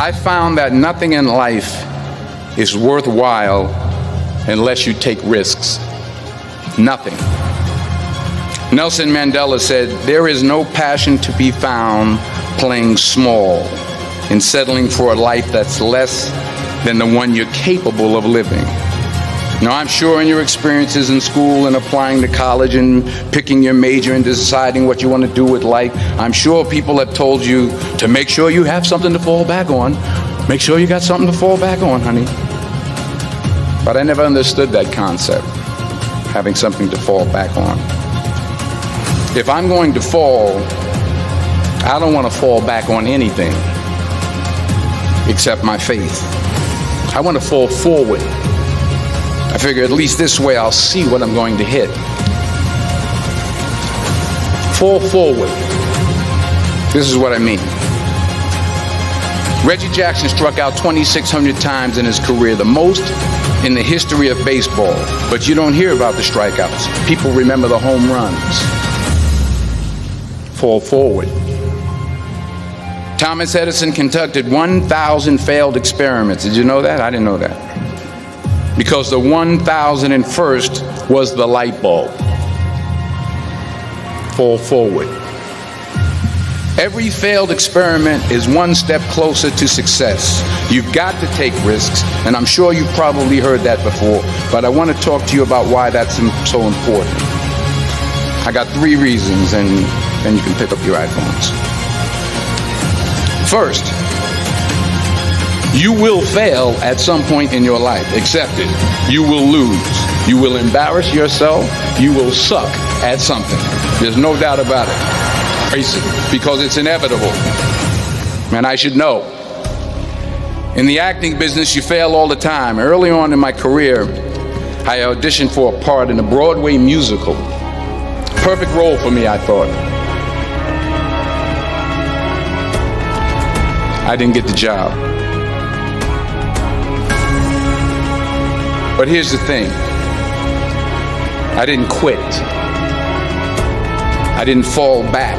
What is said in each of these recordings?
I found that nothing in life is worthwhile unless you take risks. Nothing. Nelson Mandela said, "There is no passion to be found playing small and settling for a life that's less than the one you're capable of living." Now, I'm sure in your experiences in school and applying to college and picking your major and deciding what you want to do with life, I'm sure people have told you to make sure you have something to fall back on. Make sure you got something to fall back on, honey. But I never understood that concept, having something to fall back on. If I'm going to fall, I don't want to fall back on anything except my faith. I want to fall forward. I figure at least this way I'll see what I'm going to hit. Fall forward. This is what I mean. Reggie Jackson struck out 2,600 times in his career, the most in the history of baseball. But you don't hear about the strikeouts. People remember the home runs. Fall forward. Thomas Edison conducted 1,000 failed experiments. Did you know that? I didn't know that. Because the 1,001st was the light bulb. Fall forward. Every failed experiment is one step closer to success. You've got to take risks, and I'm sure you've probably heard that before, but I want to talk to you about why that's so important. I got 3 reasons, and then you can pick up your iPhones. First, you will fail at some point in your life. Accept it. You will lose. You will embarrass yourself. You will suck at something. There's no doubt about it. Face it, because it's inevitable. And I should know. In the acting business, you fail all the time. Early on in my career, I auditioned for a part in a Broadway musical. Perfect role for me, I thought. I didn't get the job. But here's the thing. I didn't quit. I didn't fall back.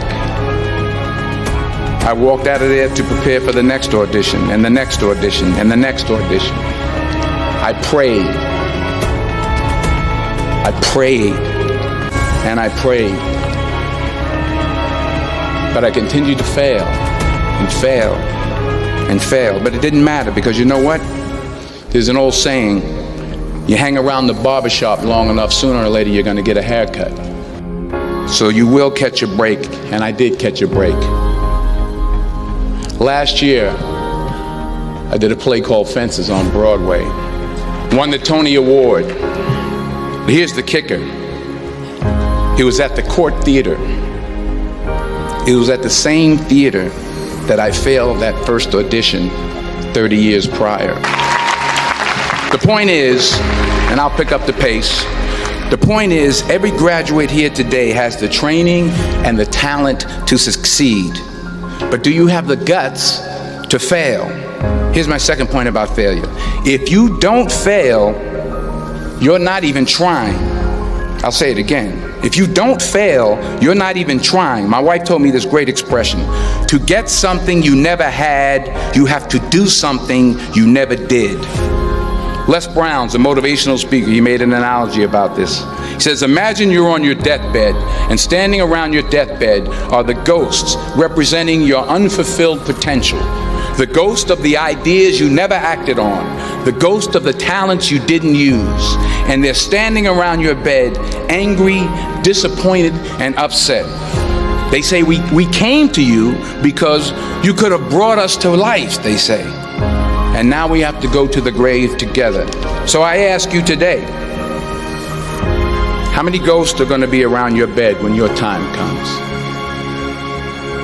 I walked out of there to prepare for the next audition, and the next audition, and the next audition. I prayed. I prayed. And I prayed. But I continued to fail, and fail, and fail. But it didn't matter, because you know what? There's an old saying, you hang around the barbershop long enough, sooner or later you're going to get a haircut. So you will catch a break, and I did catch a break. Last year, I did a play called Fences on Broadway. Won the Tony Award. But here's the kicker. It was at the Court Theater. It was at the same theater that I failed that first audition 30 years prior. The point is, and I'll pick up the pace, the point is, every graduate here today has the training and the talent to succeed. But do you have the guts to fail? Here's my second point about failure. If you don't fail, you're not even trying. I'll say it again. If you don't fail, you're not even trying. My wife told me this great expression. To get something you never had, you have to do something you never did. Les Brown's a motivational speaker. He made an analogy about this. He says, imagine you're on your deathbed, and standing around your deathbed are the ghosts representing your unfulfilled potential. The ghost of the ideas you never acted on. The ghost of the talents you didn't use. And they're standing around your bed, angry, disappointed, and upset. They say, we came to you because you could have brought us to life, they say. And now we have to go to the grave together. So I ask you today, how many ghosts are going to be around your bed when your time comes?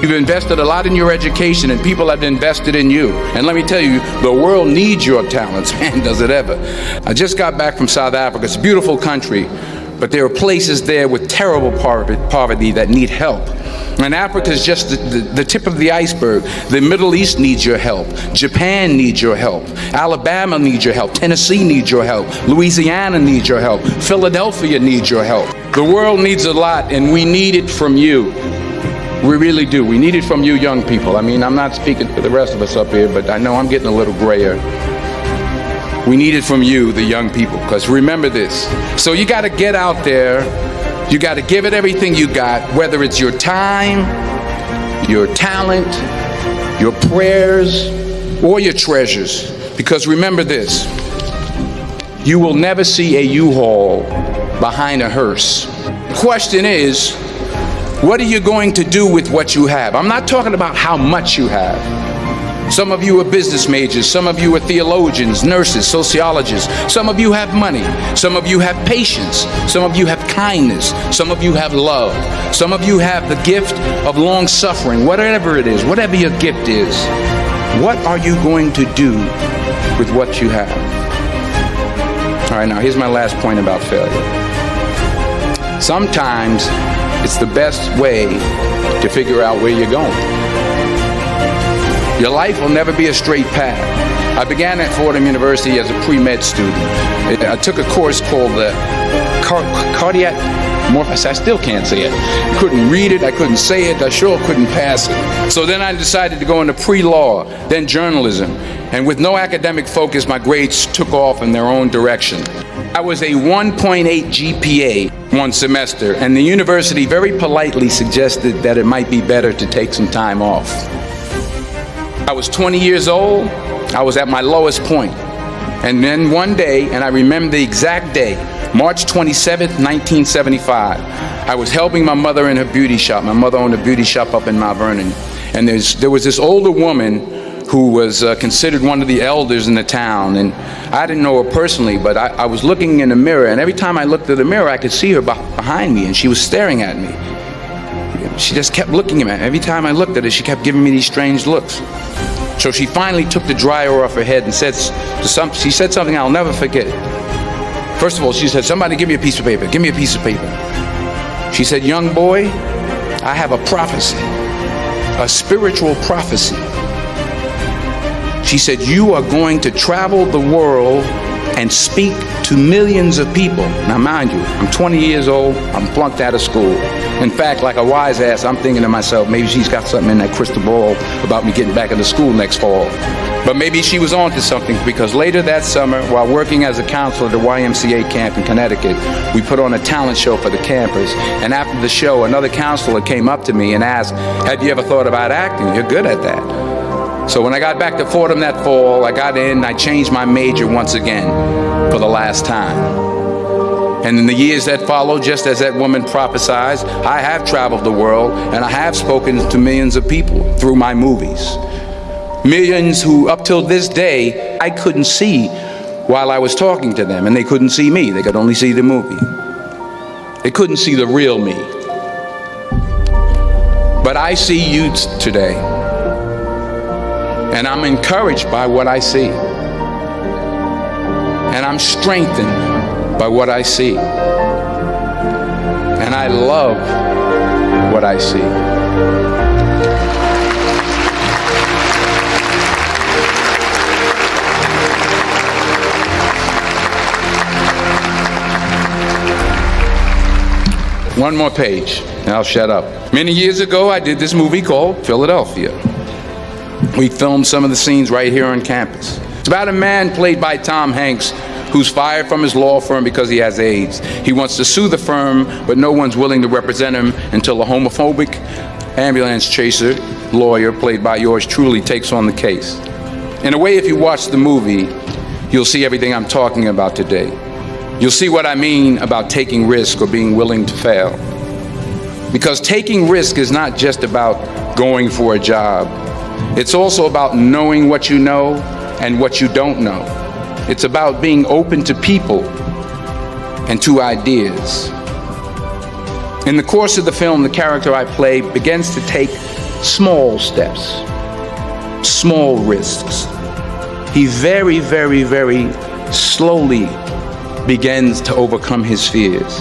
You've invested a lot in your education, and people have invested in you. And let me tell you, the world needs your talents. Man, does it ever. I just got back from South Africa. It's a beautiful country, but there are places there with terrible poverty that need help. And Africa is just the tip of the iceberg. The Middle East needs your help. Japan needs your help. Alabama needs your help. Tennessee needs your help. Louisiana needs your help. Philadelphia needs your help. The world needs a lot, and we need it from you. We really do. We need it from you young people. I mean, I'm not speaking for the rest of us up here, but I know I'm getting a little grayer. We need it from you, the young people, because remember this. So you got to get out there. You got to give it everything you got, whether it's your time, your talent, your prayers, or your treasures. Because remember this, you will never see a U-Haul behind a hearse. The question is, what are you going to do with what you have? I'm not talking about how much you have. Some of you are business majors, some of you are theologians, nurses, sociologists. Some of you have money, some of you have patience, some of you have kindness, some of you have love, some of you have the gift of long suffering. Whatever it is, whatever your gift is, what are you going to do with what you have? All right, now here's my last point about failure. Sometimes it's the best way to figure out where you're going. Your life will never be a straight path. I began at Fordham University as a pre-med student. I took a course called the cardiac morphosis. I still can't say it. I couldn't read it, I couldn't say it, I sure couldn't pass it. So then I decided to go into pre-law, then journalism. And with no academic focus, my grades took off in their own direction. I was a 1.8 GPA one semester, and the university very politely suggested that it might be better to take some time off. I was 20 years old, I was at my lowest point. And then one day, and I remember the exact day, March 27th, 1975, I was helping my mother in her beauty shop. My mother owned a beauty shop up in Mount Vernon. And there was this older woman who was considered one of the elders in the town. And I didn't know her personally, but I was looking in the mirror, and every time I looked at the mirror, I could see her behind me, and she was staring at me. She just kept looking at me. Every time I looked at her, she kept giving me these strange looks. So she finally took the dryer off her head and she said something I'll never forget. First of all, she said, "Somebody give me a piece of paper. Give me a piece of paper." She said, "Young boy, I have a prophecy, a spiritual prophecy." She said, "You are going to travel the world and speak to millions of people." Now mind you, I'm 20 years old, I'm flunked out of school. In fact, like a wise ass, I'm thinking to myself, maybe she's got something in that crystal ball about me getting back into school next fall. But maybe she was on to something, because later that summer, while working as a counselor at the YMCA camp in Connecticut, we put on a talent show for the campers. And after the show, another counselor came up to me and asked, "Have you ever thought about acting? You're good at that." So when I got back to Fordham that fall, I got in, I changed my major once again for the last time. And in the years that followed, just as that woman prophesied, I have traveled the world, and I have spoken to millions of people through my movies. Millions who, up till this day, I couldn't see while I was talking to them, and they couldn't see me. They could only see the movie. They couldn't see the real me. But I see you today, and I'm encouraged by what I see. And I'm strengthened by what I see. And I love what I see. One more page, and I'll shut up. Many years ago, I did this movie called Philadelphia. We filmed some of the scenes right here on campus. It's about a man played by Tom Hanks who's fired from his law firm because he has AIDS. He wants to sue the firm, but no one's willing to represent him until a homophobic ambulance chaser lawyer, played by yours truly, takes on the case. In a way, if you watch the movie, you'll see everything I'm talking about today. You'll see what I mean about taking risk or being willing to fail. Because taking risk is not just about going for a job. It's also about knowing what you know and what you don't know. It's about being open to people and to ideas. In the course of the film, the character I play begins to take small steps, small risks. He very, very, very slowly begins to overcome his fears.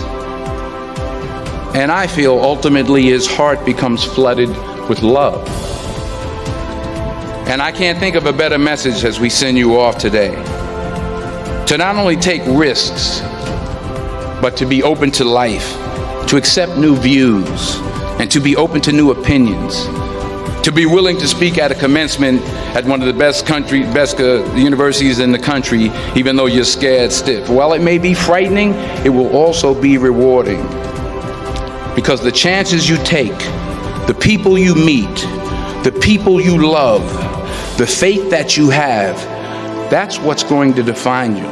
And I feel ultimately his heart becomes flooded with love. And I can't think of a better message as we send you off today. To not only take risks, but to be open to life, to accept new views, and to be open to new opinions, to be willing to speak at a commencement at one of the best universities in the country, even though you're scared stiff. While it may be frightening, it will also be rewarding, because the chances you take, the people you meet, the people you love, the faith that you have, that's what's going to define you.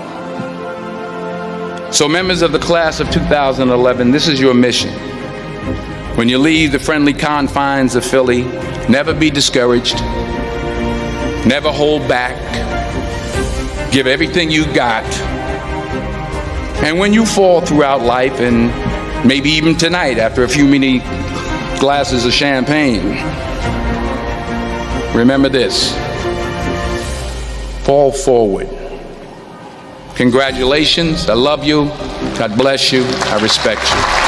So members of the class of 2011, this is your mission. When you leave the friendly confines of Philly, never be discouraged, never hold back, give everything you got. And when you fall throughout life, and maybe even tonight after a few many glasses of champagne, remember this: fall forward. Congratulations, I love you, God bless you, I respect you.